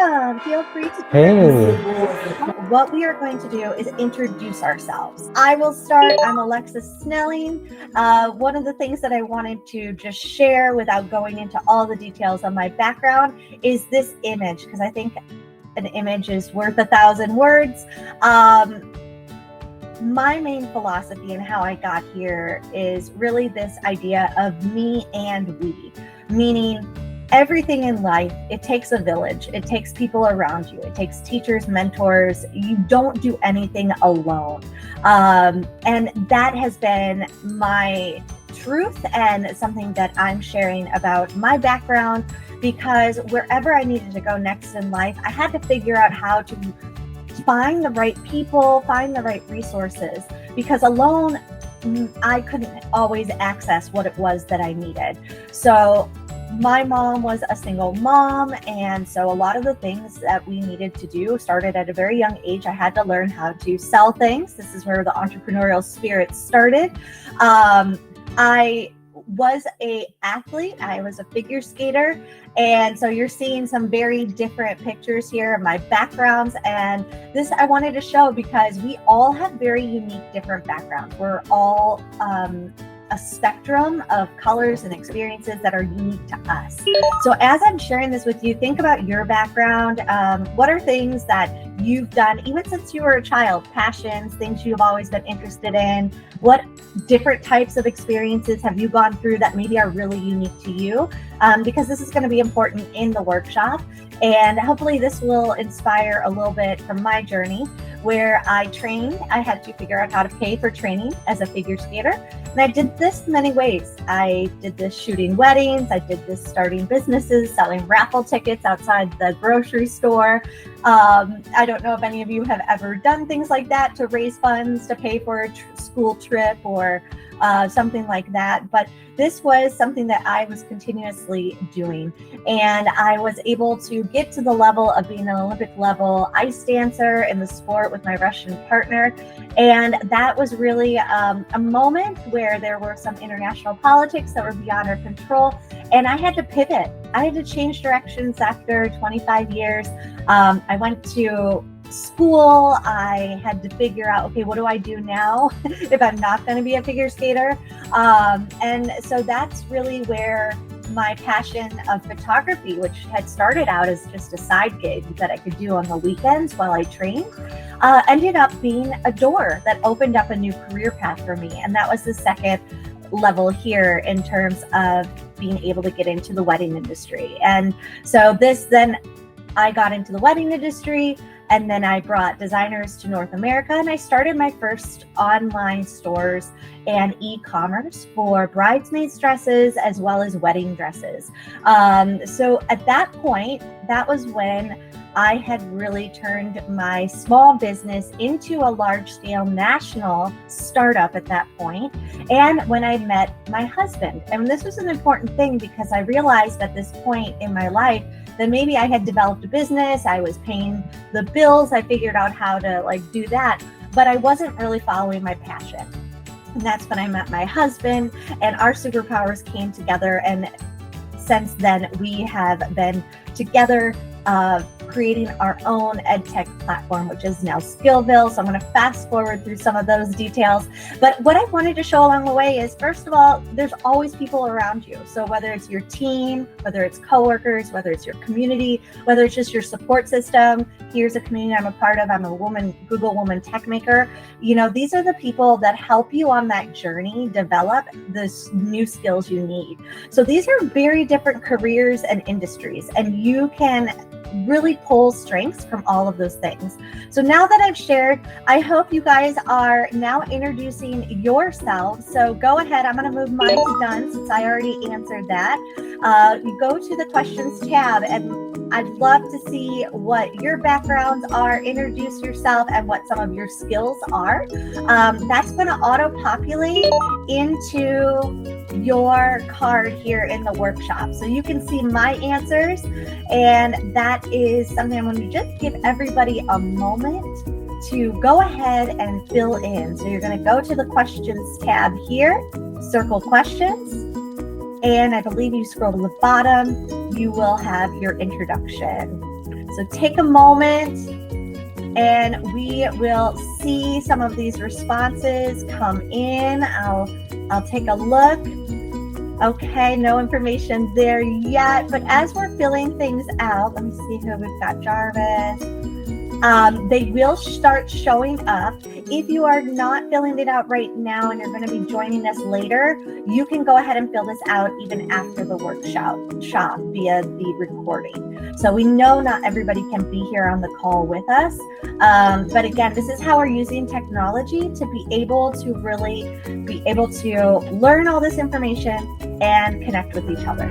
welcome. Feel free to Hey. What we are going to do is introduce ourselves. I will start. I'm Alexis Snelling. One of the things that I wanted to just share without going into all the details of my background is this image, because I think an image is worth 1,000 words. My main philosophy and how I got here is really this idea of me and we, meaning everything in life, it takes a village. It takes people around you. It takes teachers, mentors. You don't do anything alone. And that has been my truth and something that I'm sharing about my background, because wherever I needed to go next in life, I had to figure out how to find the right people, find the right resources, because alone, I couldn't always access what it was that I needed. So my mom was a single mom, and so a lot of the things that we needed to do started at a very young age. I had to learn how to sell things. This is where the entrepreneurial spirit started. I was an athlete. I was a figure skater. And so you're seeing some very different pictures here of my backgrounds. And this I wanted to show because we all have very unique, different backgrounds. We're all a spectrum of colors and experiences that are unique to us. So as I'm sharing this with you, think about your background. What are things that you've done, even since you were a child, passions, things you've always been interested in? What different types of experiences have you gone through that maybe are really unique to you? Because this is going to be important in the workshop. And hopefully this will inspire a little bit from my journey where I trained. I had to figure out how to pay for training as a figure skater. And I did this many ways. I did this shooting weddings. I did this starting businesses, selling raffle tickets outside the grocery store. I don't know if any of you have ever done things like that to raise funds to pay for a school trip or something like that. But this was something that I was continuously doing. And I was able to get to the level of being an Olympic level ice dancer in the sport with my Russian partner. And that was really a moment where there were some international politics that were beyond our control. And I had to pivot. I had to change directions after 25 years. I went to school. I had to figure out, okay, what do I do now if I'm not going to be a figure skater? And so that's really where my passion of photography, which had started out as just a side gig that I could do on the weekends while I trained, ended up being a door that opened up a new career path for me. And that was the second level here in terms of being able to get into the wedding industry. And so then I got into the wedding industry, and then I brought designers to North America, and I started my first online stores and e-commerce for bridesmaids dresses as well as wedding dresses. So at that point, that was when I had really turned my small business into a large-scale national startup at that point. And when I met my husband, and this was an important thing because I realized at this point in my life that maybe I had developed a business, I was paying the bills, I figured out how to do that, but I wasn't really following my passion. And that's when I met my husband, and our superpowers came together. And since then, we have been together creating our own EdTech platform, which is now Skillville. So I'm going to fast forward through some of those details. But what I wanted to show along the way is, first of all, there's always people around you. So whether it's your team, whether it's coworkers, whether it's your community, whether it's just your support system, here's a community I'm a part of. I'm a Google Woman Tech Maker. These are the people that help you on that journey develop the new skills you need. So these are very different careers and industries, and you can really pull strengths from all of those things. So now that I've shared, I hope you guys are now introducing yourselves. So go ahead. I'm going to move mine to done since I already answered that. You go to the questions tab, and I'd love to see what your backgrounds are. Introduce yourself and what some of your skills are. That's going to auto-populate into your card here in the workshop. So you can see my answers, and that is something I'm going to just give everybody a moment to go ahead and fill in. So you're going to go to the questions tab here, circle questions, and I believe you scroll to the bottom, you will have your introduction. So take a moment and we will see some of these responses come in. I'll take a look. Okay, no information there yet, but as we're filling things out, let me see who we've got. Jarvis. They will start showing up. If you are not filling it out right now and you're going to be joining us later, you can go ahead and fill this out even after the workshop via the recording. So we know not everybody can be here on the call with us. But again, this is how we're using technology to be able to really be able to learn all this information and connect with each other.